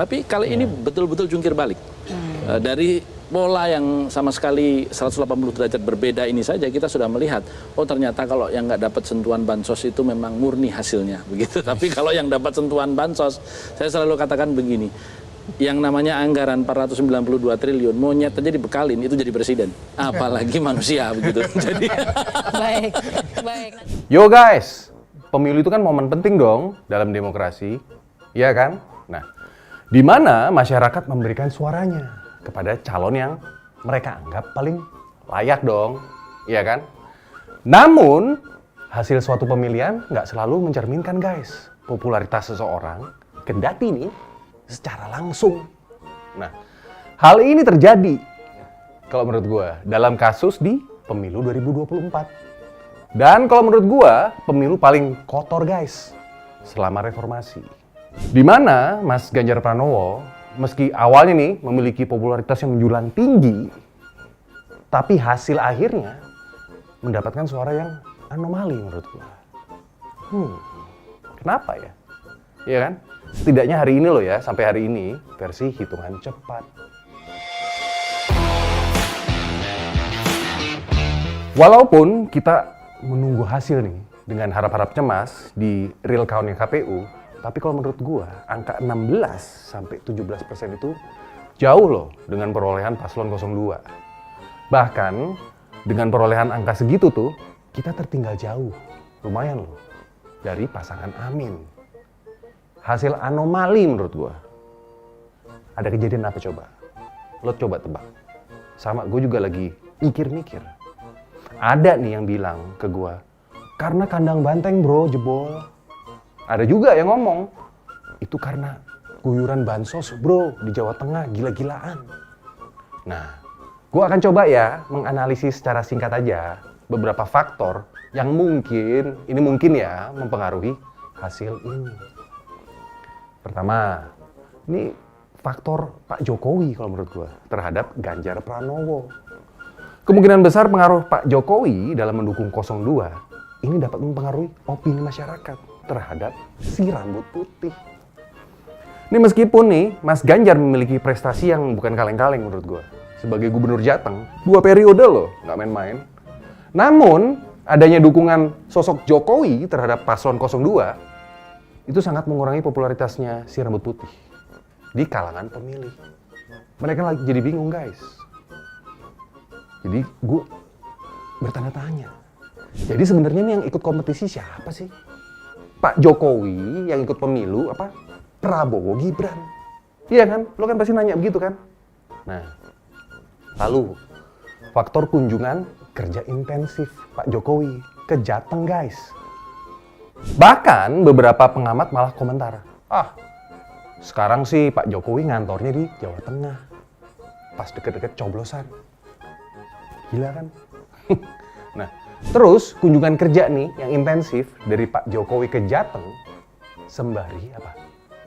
Tapi kali ini betul-betul jungkir balik. Dari pola yang sama sekali 180 derajat berbeda ini saja kita sudah melihat, oh ternyata kalau yang nggak dapat sentuhan bansos itu memang murni hasilnya, begitu. Tapi kalau yang dapat sentuhan bansos, saya selalu katakan begini, yang namanya anggaran 492 triliun, monyet aja dibekalin, itu jadi presiden. Apalagi manusia, begitu. Jadi Baik, baik. Yo guys, pemilu itu kan momen penting dong dalam demokrasi, iya kan? Nah, di mana masyarakat memberikan suaranya kepada calon yang mereka anggap paling layak dong, iya kan? Namun, hasil suatu pemilihan nggak selalu mencerminkan guys popularitas seseorang, kendati nih secara langsung. Nah, hal ini terjadi kalau menurut gue dalam kasus di pemilu 2024. Dan kalau menurut gue pemilu paling kotor guys selama reformasi. Di mana Mas Ganjar Pranowo meski awalnya nih memiliki popularitas yang menjulang tinggi, tapi hasil akhirnya mendapatkan suara yang anomali menurut gue. Kenapa ya? Iya kan? Setidaknya hari ini loh ya, sampai hari ini versi hitungan cepat. Walaupun kita menunggu hasil nih dengan harap-harap cemas di real count-nya KPU, tapi kalau menurut gua angka 16-17% itu jauh loh dengan perolehan paslon 02. Bahkan dengan perolehan angka segitu tuh kita tertinggal jauh, lumayan loh, dari pasangan Amin. Hasil anomali menurut gua. Ada kejadian apa coba? Lo coba tebak. Sama gue juga lagi mikir-mikir. Ada nih yang bilang ke gua, karena kandang banteng bro jebol. Ada juga yang ngomong, itu karena guyuran bansos bro di Jawa Tengah gila-gilaan. Nah, gue akan coba ya menganalisis secara singkat aja beberapa faktor yang mungkin ya mempengaruhi hasil ini. Pertama, ini faktor Pak Jokowi kalau menurut gue terhadap Ganjar Pranowo. Kemungkinan besar pengaruh Pak Jokowi dalam mendukung 02 ini dapat mempengaruhi opini masyarakat terhadap si rambut putih. Ini meskipun nih Mas Ganjar memiliki prestasi yang bukan kaleng-kaleng menurut gue. Sebagai gubernur Jateng, 2 periode loh, nggak main-main. Namun, adanya dukungan sosok Jokowi terhadap paslon 02 itu sangat mengurangi popularitasnya si rambut putih di kalangan pemilih. Mereka lagi jadi bingung guys. Jadi gue bertanya tanya. Jadi sebenarnya nih yang ikut kompetisi siapa sih? Pak Jokowi yang ikut pemilu apa Prabowo Gibran? Iya kan? Lo kan pasti nanya begitu kan? Nah, lalu faktor kunjungan kerja intensif Pak Jokowi ke Jateng guys. Bahkan beberapa pengamat malah komentar, sekarang sih Pak Jokowi ngantornya di Jawa Tengah. Pas deket-deket coblosan. Gila kan? Nah, terus kunjungan kerja nih yang intensif dari Pak Jokowi ke Jateng sembari apa?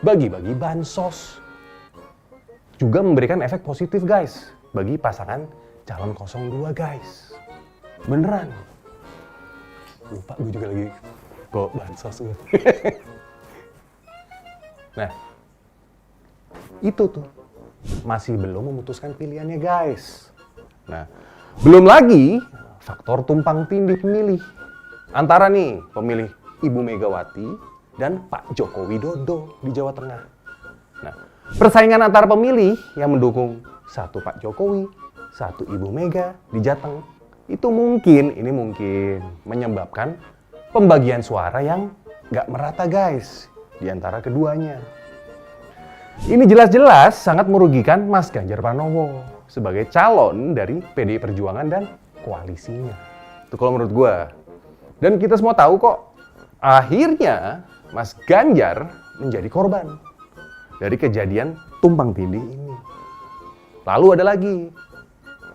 Bagi-bagi bansos. Juga memberikan efek positif guys bagi pasangan calon 02 guys. Beneran. Lupa gue juga lagi bawa bansos gue. Nah, itu tuh masih belum memutuskan pilihannya guys. Nah, belum lagi faktor tumpang tindih pemilih antara nih pemilih Ibu Megawati dan Pak Joko Widodo di Jawa Tengah. Nah, persaingan antara pemilih yang mendukung satu Pak Jokowi, satu Ibu Mega di Jateng itu mungkin menyebabkan pembagian suara yang nggak merata guys di antara keduanya. Ini jelas-jelas sangat merugikan Mas Ganjar Pranowo sebagai calon dari PDI Perjuangan dan koalisinya. Itu kalau menurut gue. Dan kita semua tahu kok, akhirnya Mas Ganjar menjadi korban dari kejadian tumpang tindih ini. Lalu ada lagi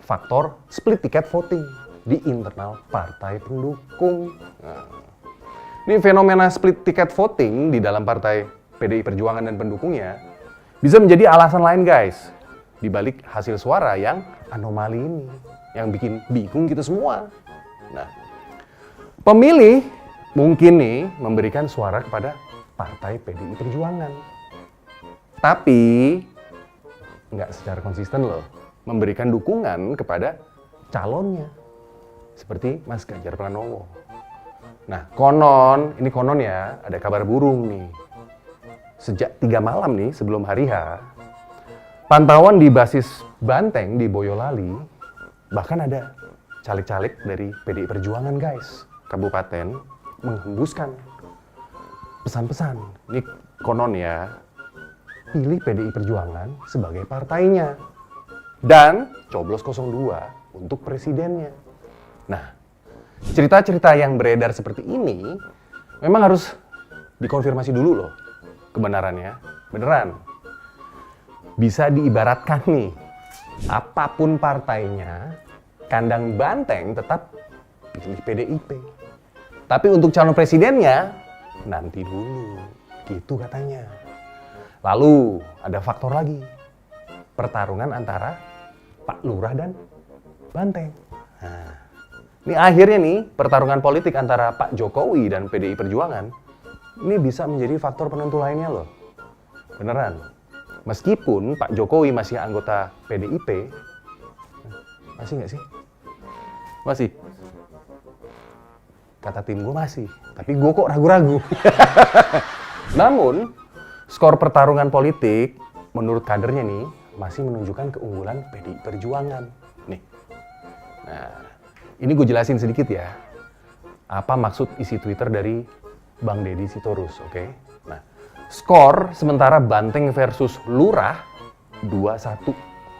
faktor split ticket voting di internal partai pendukung. Nah, ini fenomena split ticket voting di dalam partai PDI Perjuangan dan pendukungnya bisa menjadi alasan lain guys di balik hasil suara yang anomali ini, yang bikin bingung kita semua. Nah, pemilih mungkin nih memberikan suara kepada partai PDI Perjuangan. Tapi nggak secara konsisten loh, memberikan dukungan kepada calonnya. Seperti Mas Ganjar Pranowo. Nah, ini konon ya, ada kabar burung nih. Sejak 3 malam nih, sebelum hari H, pantauan di basis Banteng di Boyolali, bahkan ada caleg-caleg dari PDI Perjuangan guys, kabupaten, menghembuskan pesan-pesan. Ini konon ya, pilih PDI Perjuangan sebagai partainya. Dan coblos 02 untuk presidennya. Nah, cerita-cerita yang beredar seperti ini memang harus dikonfirmasi dulu loh kebenarannya. Beneran. Bisa diibaratkan nih, apapun partainya, kandang banteng tetap pilih PDIP. Tapi untuk calon presidennya, nanti dulu. Gitu katanya. Lalu ada faktor lagi. Pertarungan antara Pak Lurah dan Banteng. Nah, ini akhirnya nih pertarungan politik antara Pak Jokowi dan PDI Perjuangan ini bisa menjadi faktor penentu lainnya loh. Beneran. Meskipun Pak Jokowi masih anggota PDIP, masih nggak sih? Masih. Kata tim gue masih, tapi gue kok ragu-ragu. Namun, skor pertarungan politik menurut kadernya nih masih menunjukkan keunggulan PDI Perjuangan. Nih. Nah, ini gue jelasin sedikit ya. Apa maksud isi Twitter dari Bang Deddy Sitorus, oke? Nah, skor sementara Banteng versus Lurah 2-1.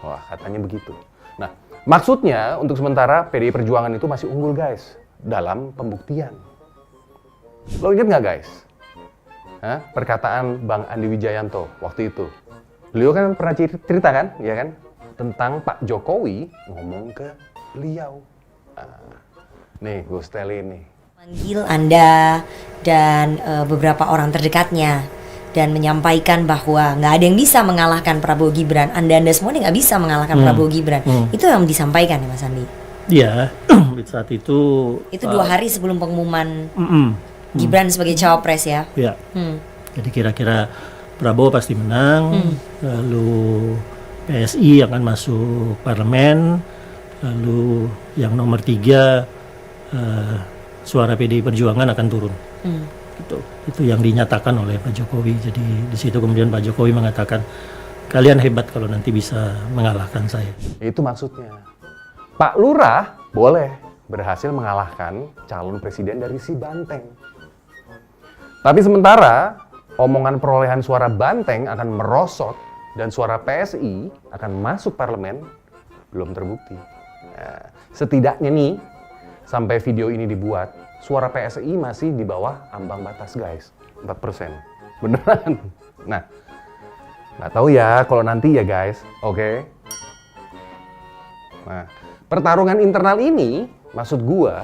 Wah, katanya begitu. Nah, maksudnya untuk sementara PDI Perjuangan itu masih unggul guys dalam pembuktian. Lo inget nggak guys? Perkataan Bang Andi Wijayanto waktu itu. Beliau kan pernah cerita kan, ya kan? Tentang Pak Jokowi ngomong ke beliau. Nih, gue setelin nih. Manggil Anda dan beberapa orang terdekatnya dan menyampaikan bahwa nggak ada yang bisa mengalahkan Prabowo Gibran. Anda semua nggak bisa mengalahkan Prabowo Gibran. Itu yang disampaikan ya Mas Andi? Iya, saat itu. Itu 2 hari sebelum pengumuman Gibran sebagai cawapres ya? Iya. Jadi kira-kira Prabowo pasti menang, lalu PSI akan masuk parlemen, lalu yang nomor 3 suara PDI Perjuangan akan turun. Itu yang dinyatakan oleh Pak Jokowi. Jadi di situ kemudian Pak Jokowi mengatakan, kalian hebat kalau nanti bisa mengalahkan saya. Itu maksudnya. Pak Lurah boleh berhasil mengalahkan calon presiden dari si Banteng. Tapi sementara omongan perolehan suara Banteng akan merosot dan suara PSI akan masuk parlemen belum terbukti. Nah, setidaknya nih, sampai video ini dibuat, suara PSI masih di bawah ambang batas guys, 4%. Beneran. Nah, nggak tahu ya kalau nanti ya guys, oke? Nah, pertarungan internal ini, maksud gua,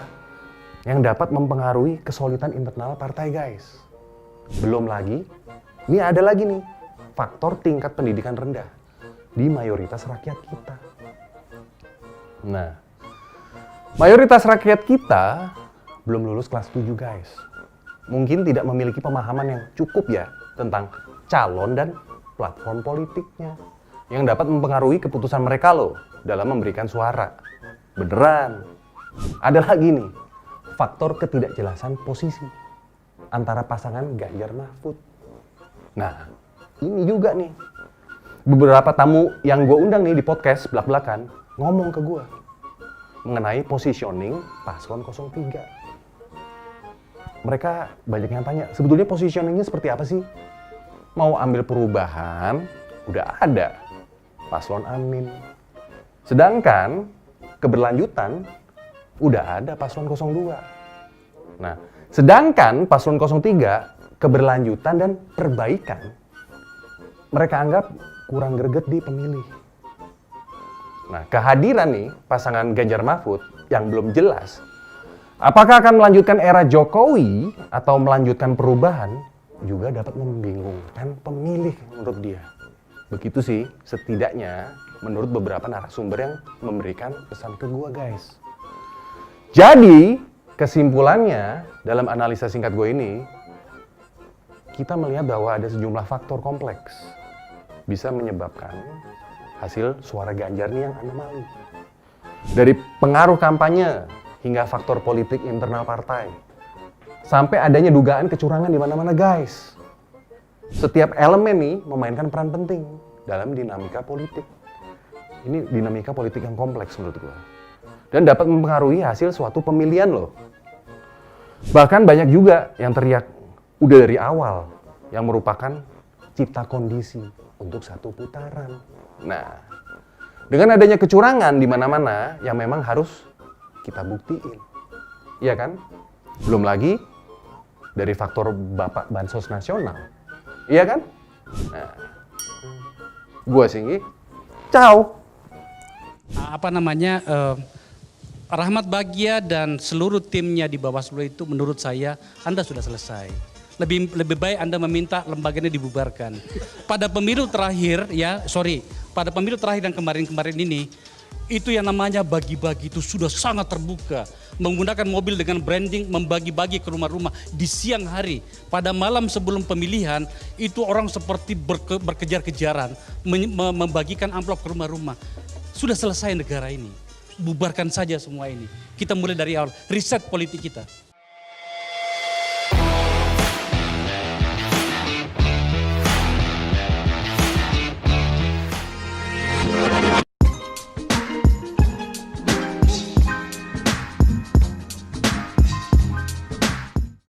yang dapat mempengaruhi kesolidan internal partai guys. Belum lagi, ini ada lagi nih, faktor tingkat pendidikan rendah di mayoritas rakyat kita. Nah, mayoritas rakyat kita belum lulus kelas 7 guys. Mungkin tidak memiliki pemahaman yang cukup ya tentang calon dan platform politiknya yang dapat mempengaruhi keputusan mereka loh dalam memberikan suara. Beneran. Ada lagi nih, faktor ketidakjelasan posisi antara pasangan Ganjar Mahfud. Nah, ini juga nih. Beberapa tamu yang gue undang nih di podcast belak-belakan ngomong ke gue mengenai positioning paslon 03. Mereka banyak yang tanya, sebetulnya positioningnya seperti apa sih? Mau ambil perubahan, udah ada paslon Amin. Sedangkan keberlanjutan, udah ada paslon 02. Nah, sedangkan paslon 03, keberlanjutan dan perbaikan, mereka anggap kurang greget di pemilih. Nah, kehadiran nih pasangan Ganjar Mahfud yang belum jelas, apakah akan melanjutkan era Jokowi atau melanjutkan perubahan, juga dapat membingungkan pemilih menurut dia. Begitu sih, setidaknya menurut beberapa narasumber yang memberikan pesan ke gua guys. Jadi, kesimpulannya dalam analisa singkat gue ini, kita melihat bahwa ada sejumlah faktor kompleks bisa menyebabkan hasil suara Ganjar nih yang anomali. Dari pengaruh kampanye hingga faktor politik internal partai, sampai adanya dugaan kecurangan di mana-mana guys. Setiap elemen nih memainkan peran penting dalam dinamika politik. Ini dinamika politik yang kompleks menurut gue. Dan dapat mempengaruhi hasil suatu pemilihan loh. Bahkan banyak juga yang teriak udah dari awal, yang merupakan cipta kondisi untuk satu putaran. Nah, dengan adanya kecurangan di mana-mana yang memang harus kita buktiin. Iya kan? Belum lagi dari faktor Bapak Bansos Nasional. Iya kan? Nah, gua Singgi, ciao. Rahmat Bagja dan seluruh timnya di Bawaslu itu menurut saya Anda sudah selesai. Lebih baik Anda meminta lembaganya dibubarkan. Pada pemilu terakhir pada pemilu terakhir yang kemarin-kemarin ini, itu yang namanya bagi-bagi itu sudah sangat terbuka. Menggunakan mobil dengan branding, membagi-bagi ke rumah-rumah di siang hari. Pada malam sebelum pemilihan, itu orang seperti berkejar-kejaran, membagikan amplop ke rumah-rumah. Sudah selesai negara ini. Bubarkan saja semua ini. Kita mulai dari awal, riset politik kita.